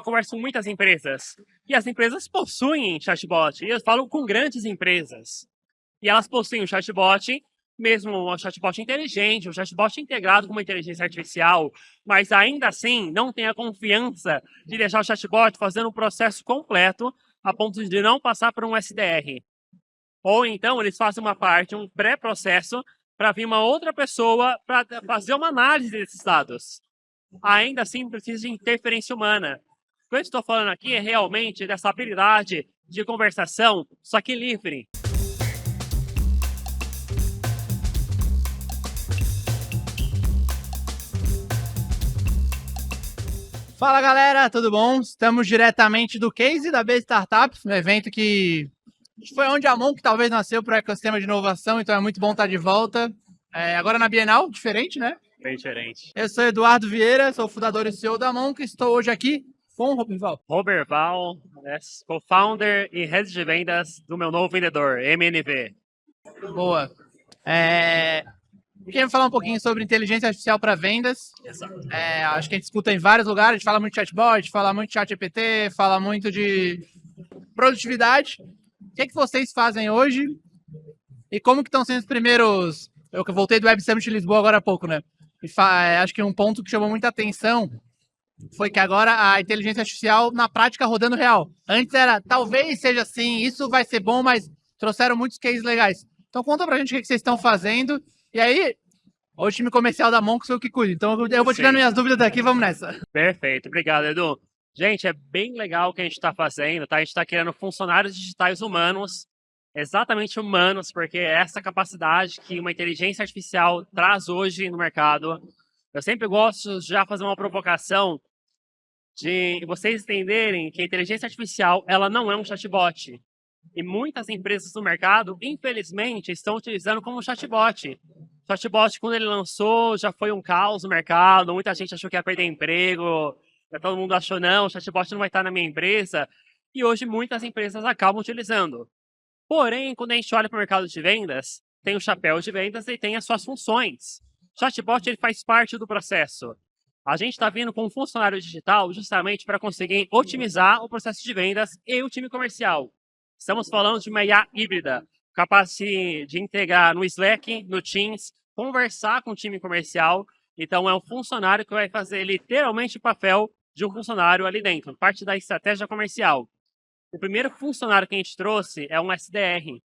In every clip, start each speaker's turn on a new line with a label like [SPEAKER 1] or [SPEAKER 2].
[SPEAKER 1] converso com muitas empresas. E as empresas possuem chatbot. E eu falo com grandes empresas. E elas possuem um chatbot, mesmo um chatbot inteligente, um chatbot integrado com uma inteligência artificial, mas ainda assim não tem a confiança de deixar o chatbot fazendo um processo completo a ponto de não passar por um SDR. Ou então eles fazem uma parte, um pré-processo, para vir uma outra pessoa para fazer uma análise desses dados. Ainda assim precisa de interferência humana. O que eu estou falando aqui é realmente dessa habilidade de conversação, só que livre.
[SPEAKER 2] Fala galera, tudo bom? Estamos diretamente do Case da B Startup, um evento que foi onde a Monk talvez nasceu para o ecossistema de inovação, então é muito bom estar de volta. Agora na Bienal, diferente, né?
[SPEAKER 1] Bem diferente.
[SPEAKER 2] Eu sou Eduardo Vieira, sou fundador e CEO da Monk, estou hoje aqui com o Roberval.
[SPEAKER 1] Roberval, co-founder e head de vendas do meu novo vendedor, MNV.
[SPEAKER 2] Boa. Queria falar um pouquinho sobre inteligência artificial para vendas.
[SPEAKER 1] Exato.
[SPEAKER 2] Acho que a gente escuta em vários lugares, a gente fala muito de chatbot, fala muito de chat GPT, fala muito de produtividade. O que vocês fazem hoje? E como que estão sendo os primeiros... Eu que voltei do Web Summit de Lisboa agora há pouco, né? Acho que um ponto que chamou muita atenção foi que agora a inteligência artificial na prática rodando real. Antes era, talvez seja assim, isso vai ser bom, mas trouxeram muitos cases legais. Então conta pra gente o que vocês estão fazendo. E aí, o time comercial da Monk sou eu que cuido. Então eu vou tirando minhas dúvidas daqui, vamos nessa.
[SPEAKER 1] Perfeito, obrigado, Edu. Gente, é bem legal o que a gente está fazendo, tá? A gente está criando funcionários digitais humanos, exatamente humanos, porque é essa capacidade que uma inteligência artificial traz hoje no mercado. Eu sempre gosto de já fazer uma provocação de vocês entenderem que a inteligência artificial ela não é um chatbot. E muitas empresas no mercado, infelizmente, estão utilizando como chatbot. O chatbot, quando ele lançou, já foi um caos no mercado, muita gente achou que ia perder emprego, todo mundo achou, não, o chatbot não vai estar na minha empresa. E hoje muitas empresas acabam utilizando. Porém, quando a gente olha para o mercado de vendas, tem o chapéu de vendas e tem as suas funções. O chatbot ele faz parte do processo. A gente está vindo com um funcionário digital justamente para conseguir otimizar o processo de vendas e o time comercial. Estamos falando de uma IA híbrida, capaz de integrar no Slack, no Teams, conversar com o time comercial. Então, é um funcionário que vai fazer literalmente o papel de um funcionário ali dentro, parte da estratégia comercial. O primeiro funcionário que a gente trouxe é um SDR.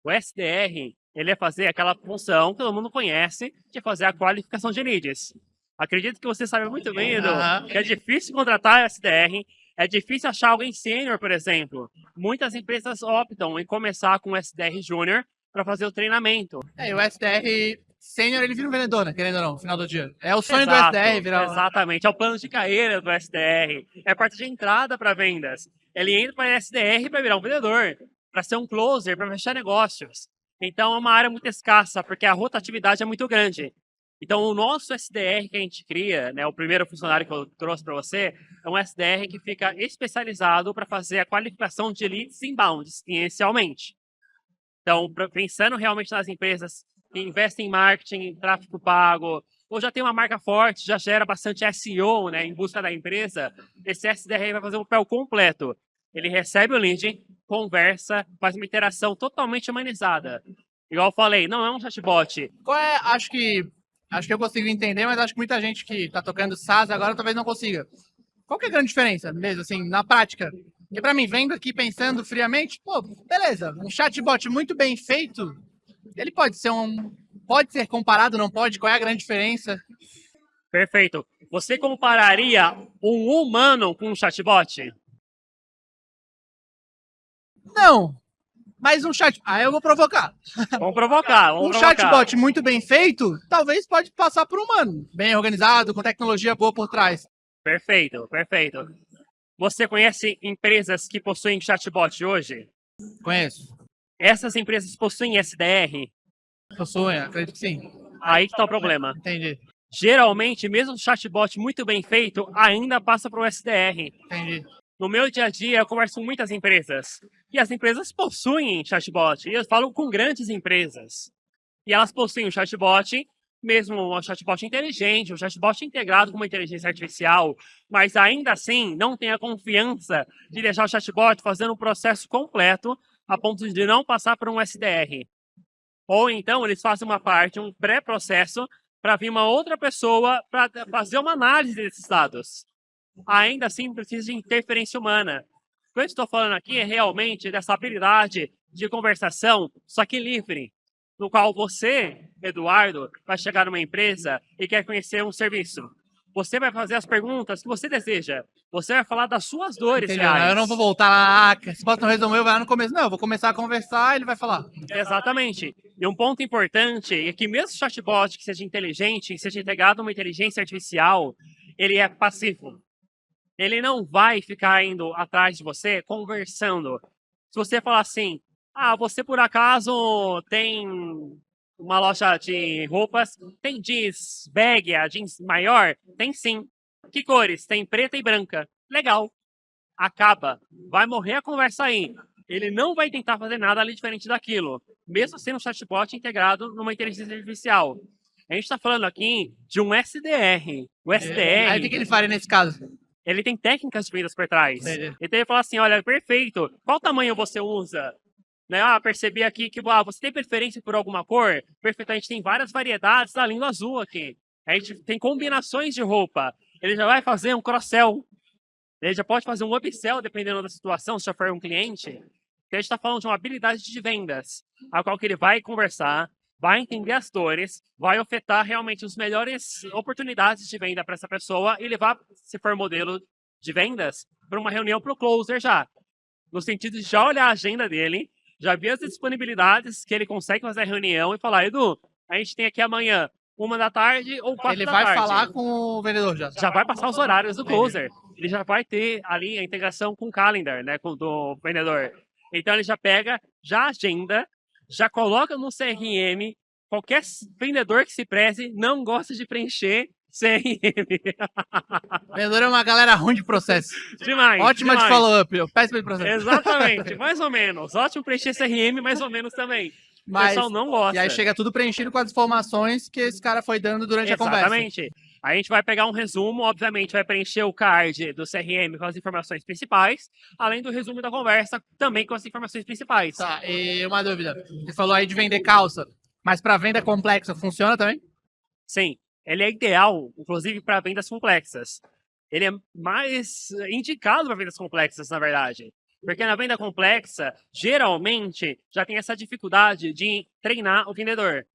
[SPEAKER 1] O SDR, ele é fazer aquela função que todo mundo conhece, de fazer a qualificação de leads. Acredito que você sabe muito bem, Edu, que é difícil contratar SDR, é difícil achar alguém sênior, por exemplo. Muitas empresas optam em começar com o SDR Júnior para fazer o treinamento.
[SPEAKER 2] E o SDR sênior, ele vira um vendedor, né? Querendo ou não, no final do dia. É o sonho do SDR virar...
[SPEAKER 1] Exatamente, é o plano de carreira do SDR. É a parte de entrada para vendas. Ele entra para SDR para virar um vendedor, para ser um closer, para fechar negócios. Então é uma área muito escassa, porque a rotatividade é muito grande. Então, o nosso SDR que a gente cria, né, o primeiro funcionário que eu trouxe para você, é um SDR que fica especializado para fazer a qualificação de leads inbounds, inicialmente. Então, pensando realmente nas empresas que investem em marketing, em tráfego pago, ou já tem uma marca forte, já gera bastante SEO, né, em busca da empresa, esse SDR vai fazer um papel completo. Ele recebe o lead, conversa, faz uma interação totalmente humanizada. Igual eu falei, não é um chatbot.
[SPEAKER 2] Acho que eu consigo entender, mas acho que muita gente que está tocando SaaS agora talvez não consiga. Qual que é a grande diferença mesmo, assim, na prática? Porque para mim, vendo aqui pensando friamente, pô, beleza, um chatbot muito bem feito, ele pode ser comparado, não pode? Qual é a grande diferença?
[SPEAKER 1] Perfeito. Você compararia um humano com um chatbot?
[SPEAKER 2] Não. Mas um chat... eu vou provocar.
[SPEAKER 1] Vamos provocar.
[SPEAKER 2] Chatbot muito bem feito, talvez pode passar por humano. Bem organizado, com tecnologia boa por trás.
[SPEAKER 1] Perfeito. Você conhece empresas que possuem chatbot hoje?
[SPEAKER 2] Conheço.
[SPEAKER 1] Essas empresas possuem SDR?
[SPEAKER 2] Possuem, acredito que sim.
[SPEAKER 1] Aí que está o problema.
[SPEAKER 2] Entendi.
[SPEAKER 1] Geralmente, mesmo o chatbot muito bem feito, ainda passa para o SDR.
[SPEAKER 2] Entendi.
[SPEAKER 1] No meu dia a dia, eu converso com muitas empresas. E as empresas possuem chatbot. E eu falo com grandes empresas. E elas possuem um chatbot, mesmo um chatbot inteligente, um chatbot integrado com uma inteligência artificial, mas ainda assim não tem a confiança de deixar o chatbot fazendo um processo completo a ponto de não passar por um SDR. Ou então eles fazem uma parte, um pré-processo, para vir uma outra pessoa para fazer uma análise desses dados. Ainda assim precisa de interferência humana. O que eu estou falando aqui é realmente dessa habilidade de conversação, só que livre, no qual você, Eduardo, vai chegar numa empresa e quer conhecer um serviço. Você vai fazer as perguntas que você deseja. Você vai falar das suas dores
[SPEAKER 2] Entendeu?
[SPEAKER 1] reais.
[SPEAKER 2] Eu não vou voltar lá, se posso não resolver, vai lá no começo. Não, eu vou começar a conversar, ele vai falar.
[SPEAKER 1] Exatamente. E um ponto importante é que mesmo o chatbot que seja inteligente, que seja integrado a uma inteligência artificial, ele é passivo. Ele não vai ficar indo atrás de você conversando. Se você falar assim, você por acaso tem uma loja de roupas, tem jeans bag, a jeans maior? Tem sim. Que cores? Tem preta e branca. Legal. Acaba. Vai morrer a conversa aí. Ele não vai tentar fazer nada ali diferente daquilo, mesmo sendo um chatbot integrado numa inteligência artificial. A gente está falando aqui de um SDR. O SDR...
[SPEAKER 2] Aí o que ele faria nesse caso?
[SPEAKER 1] Ele tem técnicas de vendas por trás.
[SPEAKER 2] Entendi.
[SPEAKER 1] Então ele fala assim, olha, perfeito, qual tamanho você usa? Né? Percebi aqui que você tem preferência por alguma cor? Perfeito, a gente tem várias variedades da língua azul aqui. A gente tem combinações de roupa. Ele já vai fazer um cross-sell. Ele já pode fazer um upsell, dependendo da situação, se já for um cliente. Então a gente está falando de uma habilidade de vendas, a qual que ele vai conversar, vai entender as dores, vai ofertar realmente as melhores oportunidades de venda para essa pessoa e levar, se for modelo de vendas, para uma reunião para o closer já. No sentido de já olhar a agenda dele, já ver as disponibilidades que ele consegue fazer a reunião e falar, Edu, a gente tem aqui amanhã 1 da tarde ou 4
[SPEAKER 2] Ele
[SPEAKER 1] da
[SPEAKER 2] vai
[SPEAKER 1] tarde.
[SPEAKER 2] falar com o vendedor já.
[SPEAKER 1] Já vai passar os horários do closer. Ele já vai ter ali a integração com o calendar, né, do vendedor. Então ele já pega, já agenda, já coloca no CRM. Qualquer vendedor que se preze não gosta de preencher CRM.
[SPEAKER 2] Vendedor é uma galera ruim de processo.
[SPEAKER 1] Demais.
[SPEAKER 2] Ótima
[SPEAKER 1] demais.
[SPEAKER 2] de follow-up, péssima de processo.
[SPEAKER 1] Exatamente, mais ou menos. Ótimo preencher CRM, mais ou menos também. O pessoal não gosta.
[SPEAKER 2] E aí chega tudo preenchido com as informações que esse cara foi dando durante a conversa.
[SPEAKER 1] Exatamente. A gente vai pegar um resumo, obviamente vai preencher o card do CRM com as informações principais, além do resumo da conversa também com as informações principais.
[SPEAKER 2] Tá, e uma dúvida. Você falou aí de vender calça, mas para venda complexa funciona também?
[SPEAKER 1] Sim, ele é ideal, inclusive, para vendas complexas. Ele é mais indicado para vendas complexas, na verdade. Porque na venda complexa, geralmente, já tem essa dificuldade de treinar o vendedor.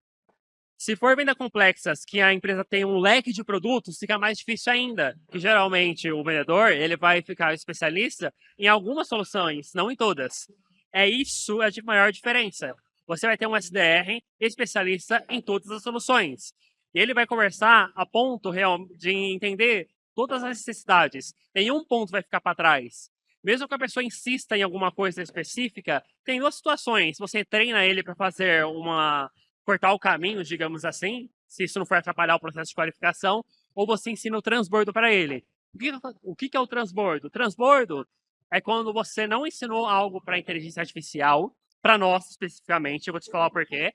[SPEAKER 1] Se for venda complexas, que a empresa tem um leque de produtos, fica mais difícil ainda. Que geralmente o vendedor ele vai ficar especialista em algumas soluções, não em todas. Isso é de maior diferença. Você vai ter um SDR especialista em todas as soluções. E ele vai conversar a ponto real de entender todas as necessidades. Nenhum ponto vai ficar para trás. Mesmo que a pessoa insista em alguma coisa específica, tem duas situações. Você treina ele para fazer cortar o caminho, digamos assim, se isso não for atrapalhar o processo de qualificação, ou você ensina o transbordo para ele. O que é o transbordo? O transbordo é quando você não ensinou algo para a inteligência artificial, para nós especificamente, eu vou te falar o porquê,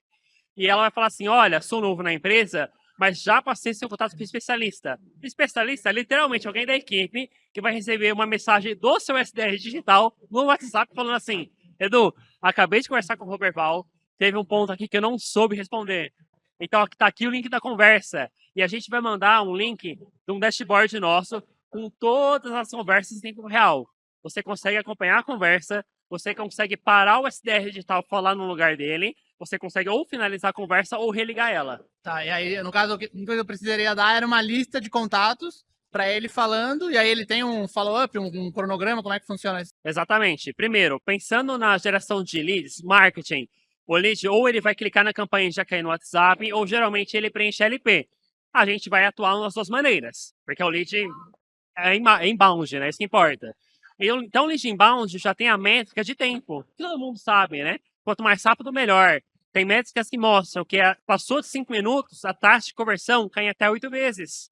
[SPEAKER 1] e ela vai falar assim, olha, sou novo na empresa, mas já passei seu contato com o especialista. O especialista é literalmente alguém da equipe que vai receber uma mensagem do seu SDR digital no WhatsApp falando assim, Edu, acabei de conversar com o Roberval, teve um ponto aqui que eu não soube responder. Então, está aqui o link da conversa. E a gente vai mandar um link de um dashboard nosso com todas as conversas em tempo real. Você consegue acompanhar a conversa, você consegue parar o SDR digital falar no lugar dele, você consegue ou finalizar a conversa ou religar ela.
[SPEAKER 2] Tá, e aí, no caso, o que eu precisaria dar era uma lista de contatos para ele falando, e aí ele tem um follow-up, um cronograma, como é que funciona isso?
[SPEAKER 1] Exatamente. Primeiro, pensando na geração de leads, marketing, o lead ou ele vai clicar na campanha e já cair no WhatsApp, ou geralmente ele preenche LP. A gente vai atuar nas duas maneiras, porque o lead é inbound, né? Isso que importa. Então, o lead inbound já tem a métrica de tempo, que todo mundo sabe, né? Quanto mais rápido, melhor. Tem métricas que mostram que passou de 5 minutos, a taxa de conversão cai até 8 vezes.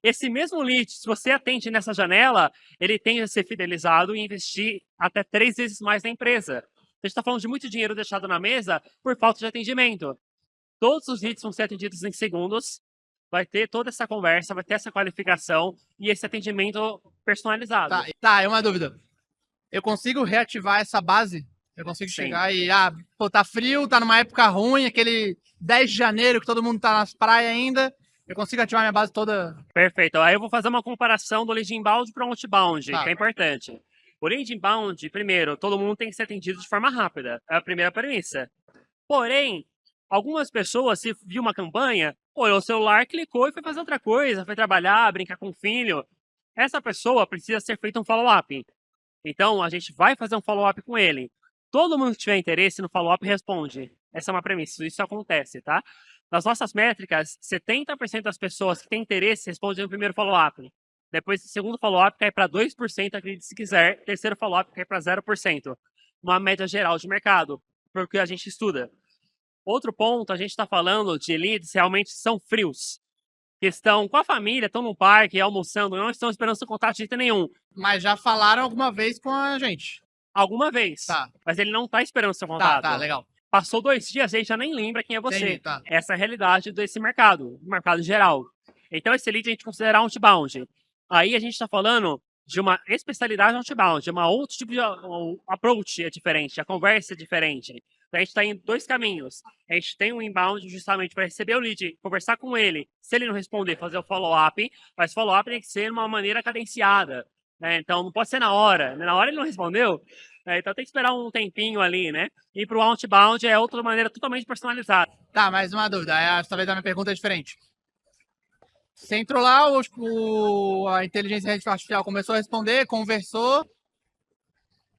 [SPEAKER 1] Esse mesmo lead, se você atende nessa janela, ele tende a ser fidelizado e investir até 3 vezes mais na empresa. A gente está falando de muito dinheiro deixado na mesa por falta de atendimento. Todos os leads vão ser atendidos em segundos, vai ter toda essa conversa, vai ter essa qualificação e esse atendimento personalizado.
[SPEAKER 2] Tá, é uma dúvida. Eu consigo reativar essa base? Eu consigo
[SPEAKER 1] Sim.
[SPEAKER 2] chegar e, pô, tá frio, tá numa época ruim, aquele 10 de janeiro que todo mundo tá nas praias ainda. Eu consigo ativar minha base toda.
[SPEAKER 1] Perfeito. Aí eu vou fazer uma comparação do lead inbound para o outbound,
[SPEAKER 2] Tá.
[SPEAKER 1] que é importante. O lead inbound, primeiro, todo mundo tem que ser atendido de forma rápida. É a primeira premissa. Porém, algumas pessoas, se viu uma campanha, olhou o celular, clicou e foi fazer outra coisa, foi trabalhar, brincar com o filho. Essa pessoa precisa ser feito um follow-up. Então, a gente vai fazer um follow-up com ele. Todo mundo que tiver interesse no follow-up responde. Essa é uma premissa, isso acontece, tá? Nas nossas métricas, 70% das pessoas que têm interesse respondem no primeiro follow-up. Depois, o segundo follow-up cai para 2%, acredite se quiser. Terceiro follow-up cai para 0%. Uma média geral de mercado, porque a gente estuda. Outro ponto, a gente está falando de leads realmente são frios. Que estão com a família, estão no parque, almoçando, não estão esperando seu contato de jeito nenhum.
[SPEAKER 2] Mas já falaram alguma vez com a gente.
[SPEAKER 1] Alguma vez.
[SPEAKER 2] Tá.
[SPEAKER 1] Mas ele não está esperando seu contato.
[SPEAKER 2] Tá, legal.
[SPEAKER 1] Passou 2 dias, ele já nem lembra quem é você.
[SPEAKER 2] Entendi, tá.
[SPEAKER 1] Essa é a realidade desse mercado, do mercado geral. Então, esse lead a gente considera outbound. Aí a gente está falando de uma especialidade outbound, de uma outro tipo de approach é diferente, a conversa é diferente. Então, a gente está em 2 caminhos. A gente tem um inbound justamente para receber o lead, conversar com ele. Se ele não responder, fazer o follow-up. Mas o follow-up tem que ser de uma maneira cadenciada. Né? Então, não pode ser na hora. Na hora ele não respondeu, então tem que esperar um tempinho ali, né? E para o outbound é outra maneira totalmente personalizada.
[SPEAKER 2] Tá, mais uma dúvida. Talvez a minha pergunta é diferente. Você entrou lá, a inteligência artificial começou a responder, conversou.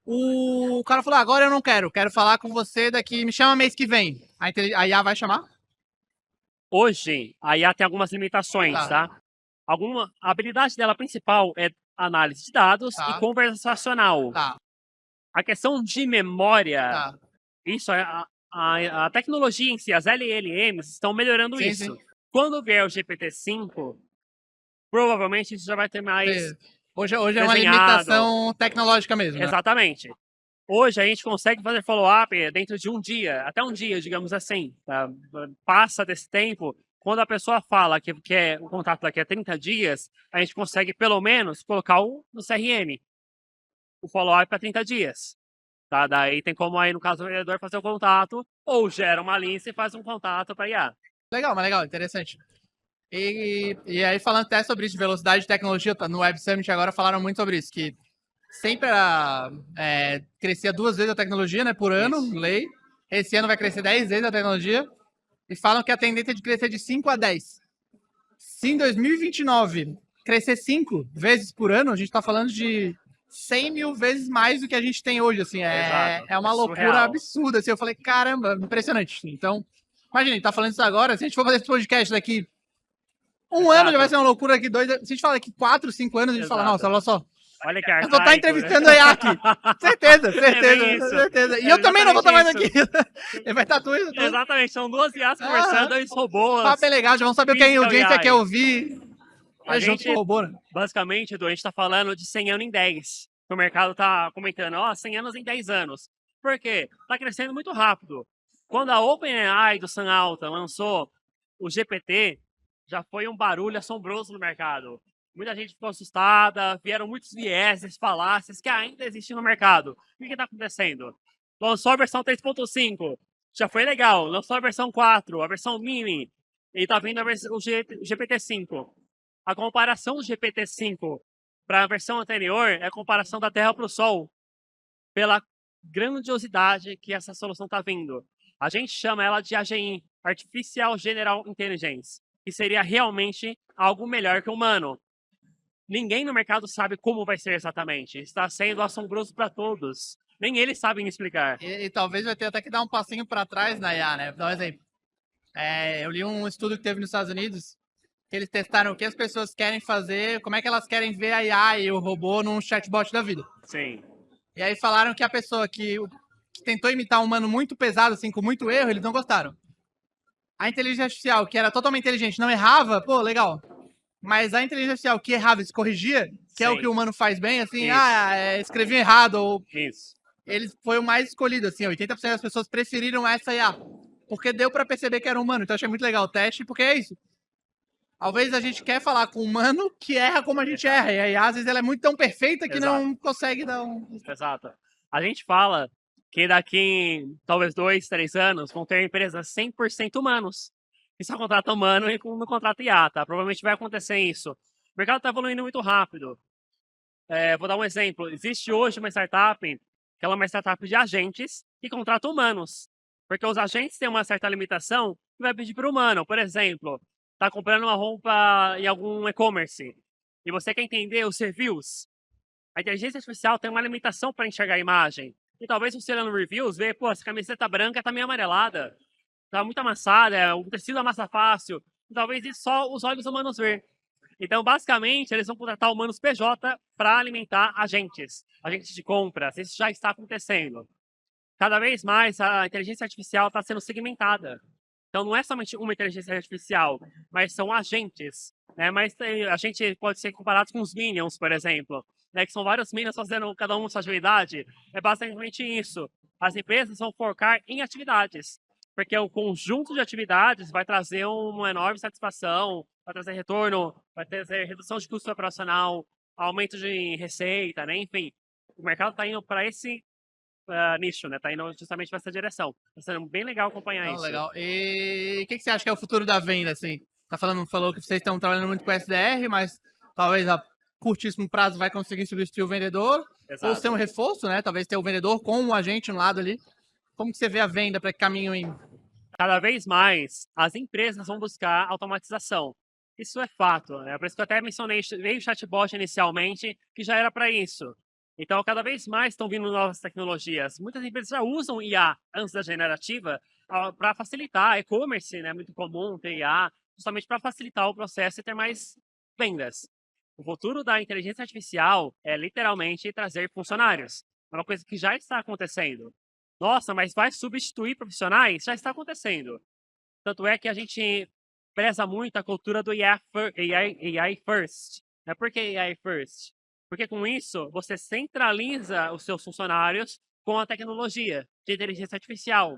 [SPEAKER 2] O cara falou, agora eu não quero falar com você daqui, me chama mês que vem. A IA vai chamar?
[SPEAKER 1] Hoje, a IA tem algumas limitações, tá? A habilidade dela principal é análise de dados e conversacional.
[SPEAKER 2] Tá.
[SPEAKER 1] A questão de memória,
[SPEAKER 2] Tá.
[SPEAKER 1] isso é a tecnologia em si, as LLMs estão melhorando
[SPEAKER 2] Sim,
[SPEAKER 1] isso.
[SPEAKER 2] sim.
[SPEAKER 1] Quando vier o GPT-5, provavelmente isso já vai ter mais
[SPEAKER 2] Hoje é uma
[SPEAKER 1] desenhado.
[SPEAKER 2] limitação tecnológica mesmo, né?
[SPEAKER 1] Exatamente. Hoje a gente consegue fazer follow-up dentro de um dia, até um dia, digamos assim. Tá? Passa desse tempo, quando a pessoa fala que quer o contato daqui a 30 dias, a gente consegue pelo menos colocar no CRM o follow-up para 30 dias. Tá? Daí tem como aí, no caso do vendedor, fazer o contato, ou gera uma lista e faz um contato para IA.
[SPEAKER 2] Legal, mas legal, interessante. E aí, falando até sobre isso, de velocidade de tecnologia, no Web Summit agora falaram muito sobre isso, que sempre crescia 2 vezes a tecnologia, né, por ano, lei. Esse ano vai crescer 10 vezes a tecnologia. E falam que a tendência é de crescer de 5 a 10. Se em 2029 crescer 5 vezes por ano, a gente está falando de 100 mil vezes mais do que a gente tem hoje, assim. É uma loucura absurda, assim. Eu falei, caramba, impressionante. Então, imagina, a gente tá falando isso agora, se a gente for fazer esse podcast daqui um ano, já vai ser uma loucura aqui, 2 anos. Se a gente falar daqui 4, 5 anos, a gente fala, nossa, olha só.
[SPEAKER 1] Olha que
[SPEAKER 2] eu vou estar entrevistando a IA aqui. Certeza. E eu também não vou estar mais aqui. Ele vai estar tudo.
[SPEAKER 1] Exatamente, são 2 IAs conversando, dois robôs.
[SPEAKER 2] O papo é legal, já vamos saber o que a audiência quer ouvir.
[SPEAKER 1] A gente,
[SPEAKER 2] junto com o robô, né?
[SPEAKER 1] Basicamente, Edu, a gente está falando de 100 anos em 10. O mercado está comentando, 100 anos em 10 anos. Por quê? Está crescendo muito rápido. Quando a OpenAI do Sam Altman lançou o GPT, já foi um barulho assombroso no mercado. Muita gente ficou assustada, vieram muitos vieses, falácias que ainda existem no mercado. O que está acontecendo? Lançou a versão 3.5, já foi legal. Lançou a versão 4, a versão mini, e está vindo o GPT-5. A comparação do GPT-5 para a versão anterior é a comparação da Terra para o Sol, pela grandiosidade que essa solução está vindo. A gente chama ela de AGI, Artificial General Intelligence, que seria realmente algo melhor que o humano. Ninguém no mercado sabe como vai ser exatamente. Está sendo assombroso para todos. Nem eles sabem explicar.
[SPEAKER 2] E talvez vai ter até que dar um passinho para trás na IA, né? Vou dar um exemplo. Eu li um estudo que teve nos Estados Unidos, que eles testaram o que as pessoas querem fazer, como é que elas querem ver a IA e o robô num chatbot da vida.
[SPEAKER 1] Sim.
[SPEAKER 2] E aí falaram que a pessoa que tentou imitar um humano muito pesado, assim, com muito erro, eles não gostaram. A inteligência artificial, que era totalmente inteligente, não errava, pô, legal. Mas a inteligência artificial que errava e se corrigia, que é o que o humano faz bem, assim, escrevi errado, ou...
[SPEAKER 1] Isso.
[SPEAKER 2] Ele foi o mais escolhido, assim, 80% das pessoas preferiram essa IA. porque deu para perceber que era humano. Então achei muito legal o teste, porque é isso. Talvez a gente quer falar com um humano que erra como a gente erra. E aí, às vezes, ela é muito tão perfeita que
[SPEAKER 1] Exato.
[SPEAKER 2] não consegue dar um.
[SPEAKER 1] Exato. A gente fala que daqui, talvez 2, 3 anos, vão ter empresas 100% humanos. Que só contrata humano e não contrata IA, tá? Provavelmente vai acontecer isso. O mercado está evoluindo muito rápido. Vou dar um exemplo. Existe hoje uma startup, que ela é uma startup de agentes que contrata humanos. Porque os agentes têm uma certa limitação que vai pedir para o humano. Por exemplo, está comprando uma roupa em algum e-commerce e você quer entender os reviews. A inteligência artificial tem uma limitação para enxergar a imagem. E talvez você olhando reviews, vê, pô, essa camiseta branca tá meio amarelada, tá muito amassada, o tecido amassa fácil. E talvez isso só os olhos humanos ver. Então, basicamente, eles vão contratar humanos PJ para alimentar agentes de compras. Isso já está acontecendo. Cada vez mais a inteligência artificial está sendo segmentada. Então, não é somente uma inteligência artificial, mas são agentes. Né? Mas a gente pode ser comparado com os Minions, por exemplo, né? Que são vários Minions fazendo cada um sua atividade. É basicamente isso. As empresas vão focar em atividades, porque o conjunto de atividades vai trazer uma enorme satisfação, vai trazer retorno, vai trazer redução de custo operacional, aumento de receita, né? Enfim, o mercado está indo para esse nicho, né? Tá indo justamente para essa direção. Tá sendo bem legal acompanhar isso.
[SPEAKER 2] Legal. E o que você acha que é o futuro da venda, assim? Falou que vocês estão trabalhando muito com SDR, mas talvez a curtíssimo prazo vai conseguir substituir o vendedor.
[SPEAKER 1] Exato.
[SPEAKER 2] Ou ser um reforço, né? Talvez ter o vendedor com um agente no lado ali. Como que você vê a venda para que caminho em?
[SPEAKER 1] Cada vez mais, as empresas vão buscar automatização. Isso é fato, né? Por isso que eu até mencionei, veio o chatbot inicialmente, que já era para isso. Então, cada vez mais estão vindo novas tecnologias. Muitas empresas já usam IA antes da generativa para facilitar. E-commerce, né? É muito comum ter IA, justamente para facilitar o processo e ter mais vendas. O futuro da inteligência artificial é literalmente trazer funcionários. É uma coisa que já está acontecendo. Nossa, mas vai substituir profissionais? Já está acontecendo. Tanto é que a gente preza muito a cultura do AI first. Por que AI first? Porque com isso, você centraliza os seus funcionários com a tecnologia de inteligência artificial.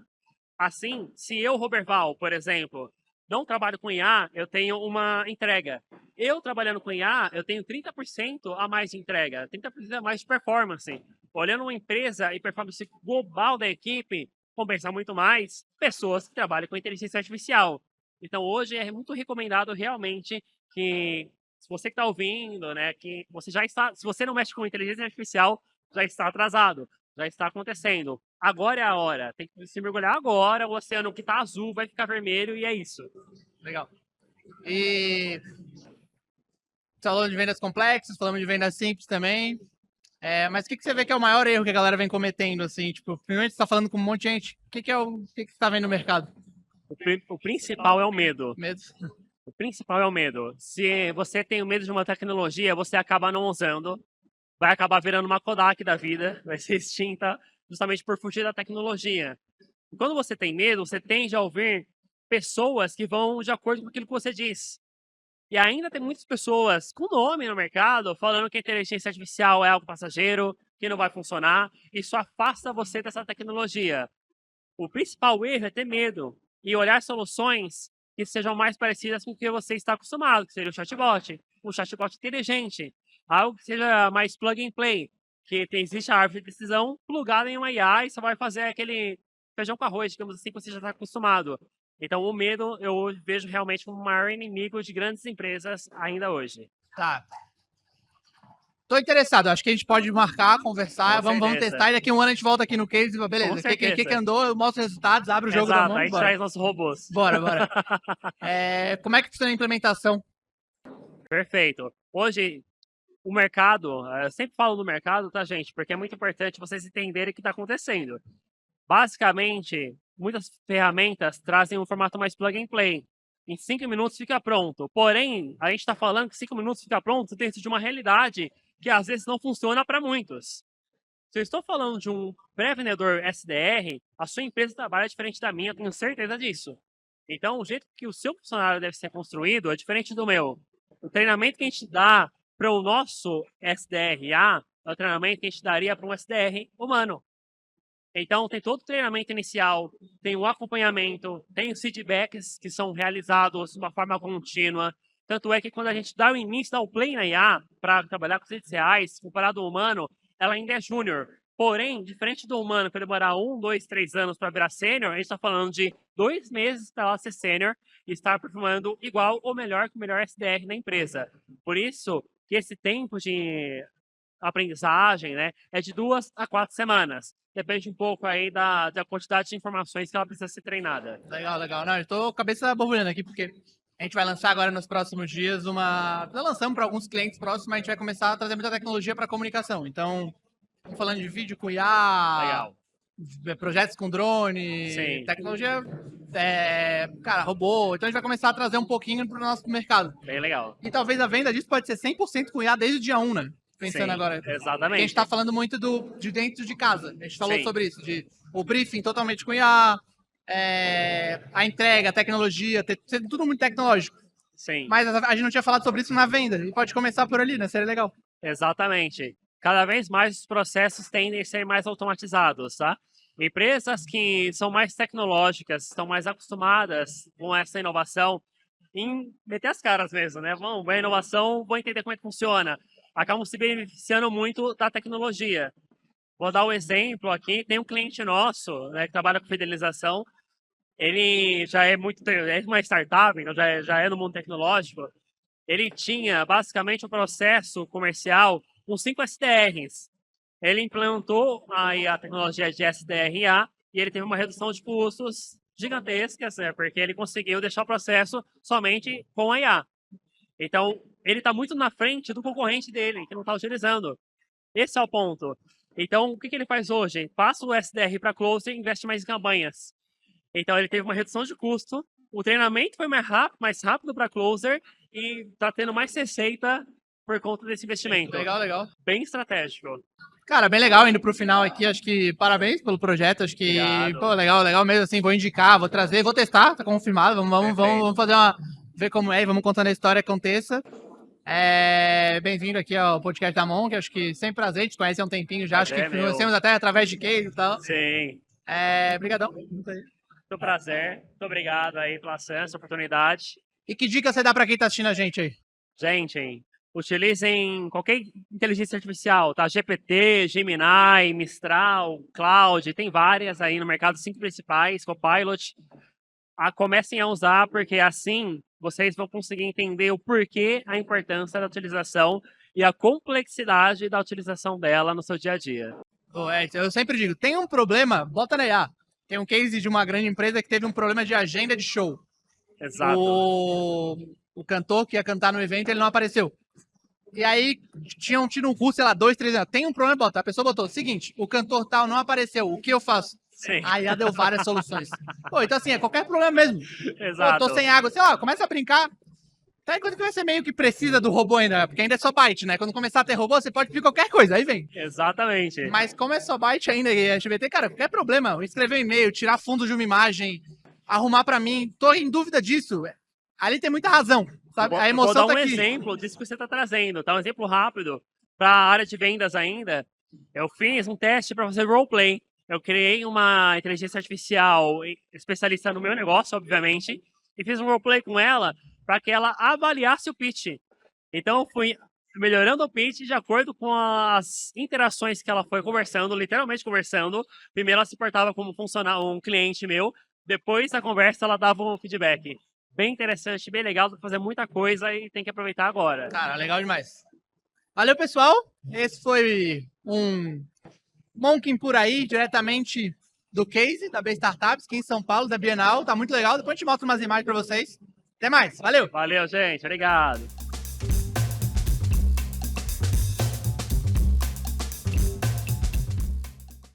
[SPEAKER 1] Assim, se eu, Roberval, por exemplo, não trabalho com IA, eu tenho uma entrega. Eu trabalhando com IA, eu tenho 30% a mais de entrega, 30% a mais de performance. Olhando uma empresa e performance global da equipe, compensa muito mais pessoas que trabalham com inteligência artificial. Então, hoje é muito recomendado realmente que, se você que está ouvindo, né, que você já está, se você não mexe com inteligência artificial, já está atrasado, já está acontecendo. Agora é a hora, tem que se mergulhar agora, o oceano que está azul vai ficar vermelho e é isso.
[SPEAKER 2] Legal. E falando de vendas complexas, falamos de vendas simples também. Mas o que você vê que é o maior erro que a galera vem cometendo, assim? Tipo, primeiro você tá falando com um monte de gente. O que você tá vendo no mercado?
[SPEAKER 1] O principal é o medo.
[SPEAKER 2] Medo.
[SPEAKER 1] O principal é o medo. Se você tem medo de uma tecnologia, você acaba não usando, vai acabar virando uma Kodak da vida, vai ser extinta justamente por fugir da tecnologia. E quando você tem medo, você tende a ouvir pessoas que vão de acordo com aquilo que você diz. E ainda tem muitas pessoas com nome no mercado falando que a inteligência artificial é algo passageiro, que não vai funcionar. Isso afasta você dessa tecnologia. O principal erro é ter medo e olhar soluções que sejam mais parecidas com o que você está acostumado, que seria o chatbot. Um chatbot inteligente. Algo que seja mais plug and play, que existe a árvore de decisão plugada em uma IA e só vai fazer aquele feijão com arroz, digamos assim, que você já está acostumado. Então, o medo eu vejo realmente como o maior inimigo de grandes empresas ainda hoje.
[SPEAKER 2] Tá. Tô interessado, acho que a gente pode marcar, conversar,
[SPEAKER 1] Com
[SPEAKER 2] vamos testar, e daqui a um ano a gente volta aqui no case, beleza,
[SPEAKER 1] Com
[SPEAKER 2] o
[SPEAKER 1] certeza.
[SPEAKER 2] que andou, eu mostro os resultados, abre o jogo da
[SPEAKER 1] Exato,
[SPEAKER 2] mão,
[SPEAKER 1] aí a gente
[SPEAKER 2] bora.
[SPEAKER 1] traz nossos robôs.
[SPEAKER 2] Bora. Como é que funciona a implementação?
[SPEAKER 1] Perfeito. Hoje, o mercado, eu sempre falo do mercado, tá, gente? Porque é muito importante vocês entenderem o que está acontecendo. Basicamente, muitas ferramentas trazem um formato mais plug and play. Em 5 minutos fica pronto. Porém, a gente está falando que 5 minutos fica pronto dentro de uma realidade que às vezes não funciona para muitos. Se eu estou falando de um pré-vendedor SDR, a sua empresa trabalha diferente da minha, eu tenho certeza disso. Então, o jeito que o seu funcionário deve ser construído é diferente do meu. O treinamento que a gente dá para o nosso SDRA é o treinamento que a gente daria para um SDR humano. Então, tem todo o treinamento inicial, tem o acompanhamento, tem os feedbacks que são realizados de uma forma contínua. Tanto é que quando a gente dá o início, dá o play na IA para trabalhar com os redes reais, comparado ao humano, ela ainda é júnior. Porém, diferente do humano, que vai demorar 1, 2, 3 anos para virar sênior, a gente está falando de 2 meses para ela ser sênior e estar performando igual ou melhor que o melhor SDR da empresa. Por isso que esse tempo de aprendizagem, né, é de 2 a 4 semanas. Depende um pouco aí da quantidade de informações que ela precisa ser treinada.
[SPEAKER 2] Legal, legal. Não, eu tô cabeça borbulhando aqui, porque a gente vai lançar agora nos próximos dias uma... Já lançamos para alguns clientes próximos, mas a gente vai começar a trazer muita tecnologia para comunicação. Então, estamos falando de vídeo com IA,
[SPEAKER 1] Legal.
[SPEAKER 2] projetos com drone,
[SPEAKER 1] Sim.
[SPEAKER 2] tecnologia, cara, robô. Então a gente vai começar a trazer um pouquinho para o nosso mercado.
[SPEAKER 1] Bem legal.
[SPEAKER 2] E talvez a venda disso pode ser 100% com IA desde o dia 1, né? Pensando
[SPEAKER 1] Sim,
[SPEAKER 2] agora.
[SPEAKER 1] exatamente.
[SPEAKER 2] A gente está falando muito de dentro de casa. A gente falou
[SPEAKER 1] Sim.
[SPEAKER 2] sobre isso, de o briefing totalmente com IA, a entrega, a tecnologia, tudo muito tecnológico.
[SPEAKER 1] Sim.
[SPEAKER 2] Mas a gente não tinha falado sobre isso na venda. E pode começar por ali, né? Seria legal.
[SPEAKER 1] Exatamente. Cada vez mais os processos tendem a ser mais automatizados, tá? Empresas que são mais tecnológicas, estão mais acostumadas com essa inovação, em meter as caras mesmo, né? Vamos, a inovação, vou entender como é que funciona. Acabam se beneficiando muito da tecnologia. Vou dar um exemplo aqui. Tem um cliente nosso, né, que trabalha com fidelização. Ele já é uma startup, então já é no mundo tecnológico. Ele tinha basicamente um processo comercial com 5 SDRs. Ele implementou aí a tecnologia de SDR-IA e ele teve uma redução de custos gigantescas, né, porque ele conseguiu deixar o processo somente com a IA. Então, ele está muito na frente do concorrente dele, que não está utilizando. Esse é o ponto. Então, o que ele faz hoje? Passa o SDR para closer e investe mais em campanhas. Então, ele teve uma redução de custo, o treinamento foi mais rápido para closer e está tendo mais receita por conta desse investimento.
[SPEAKER 2] Legal, legal.
[SPEAKER 1] Bem estratégico.
[SPEAKER 2] Cara, bem legal, indo pro final aqui, acho que parabéns pelo projeto, acho que,
[SPEAKER 1] Obrigado.
[SPEAKER 2] pô, legal mesmo, assim, vou indicar, vou trazer, vou testar, tá confirmado, vamos fazer ver como é, vamos contando a história que aconteça. Bem-vindo aqui ao podcast da Monk, acho que sempre prazer, a gente conhece há um tempinho já, acho que conhecemos até através de case e tal.
[SPEAKER 1] Sim.
[SPEAKER 2] Obrigadão.
[SPEAKER 1] Muito prazer, muito obrigado aí pela chance, oportunidade.
[SPEAKER 2] E que dica você dá pra quem tá assistindo a gente aí?
[SPEAKER 1] Gente, utilizem qualquer inteligência artificial, tá? GPT, Gemini, Mistral, Cloud, tem várias aí no mercado, 5 principais, Copilot. Comecem a usar, porque assim vocês vão conseguir entender o porquê, a importância da utilização e a complexidade da utilização dela no seu dia a dia.
[SPEAKER 2] Eu sempre digo, tem um problema, bota na IA. Tem um case de uma grande empresa que teve um problema de agenda de show.
[SPEAKER 1] Exato.
[SPEAKER 2] O cantor que ia cantar no evento, ele não apareceu. E aí, tinham tido um curso, sei lá, 2, 3 anos. Tem um problema, bota. A pessoa botou, seguinte, o cantor tal não apareceu, o que eu faço?
[SPEAKER 1] Sim.
[SPEAKER 2] Aí já deu várias soluções. Pô, então assim, é qualquer problema mesmo.
[SPEAKER 1] Exato.
[SPEAKER 2] Pô, tô sem água, sei lá, começa a brincar. Até quando você meio que precisa do robô ainda, porque ainda é só byte, né? Quando começar a ter robô, você pode pedir qualquer coisa, aí vem.
[SPEAKER 1] Exatamente.
[SPEAKER 2] Mas como é só byte ainda e LGBT, cara, qualquer problema, escrever um e-mail, tirar fundo de uma imagem, arrumar pra mim, tô em dúvida disso. Ali tem muita razão, sabe? A emoção
[SPEAKER 1] vou dar
[SPEAKER 2] tá
[SPEAKER 1] um
[SPEAKER 2] aqui.
[SPEAKER 1] exemplo disso que você está trazendo, tá? Um exemplo rápido para a área de vendas ainda. Eu fiz um teste para fazer roleplay. Eu criei uma inteligência artificial especialista no meu negócio, obviamente, e fiz um roleplay com ela para que ela avaliasse o pitch. Então, eu fui melhorando o pitch de acordo com as interações que ela foi conversando, literalmente conversando. Primeiro, ela se portava como um cliente meu. Depois da conversa, ela dava um feedback. Bem interessante, bem legal, dá pra fazer muita coisa e tem que aproveitar agora.
[SPEAKER 2] Cara, legal demais. Valeu, pessoal. Esse foi um Monking por aí, diretamente do case da B Startups, aqui em São Paulo, da Bienal. Tá muito legal. Depois a gente mostra umas imagens pra vocês. Até mais. Valeu.
[SPEAKER 1] Valeu, gente. Obrigado.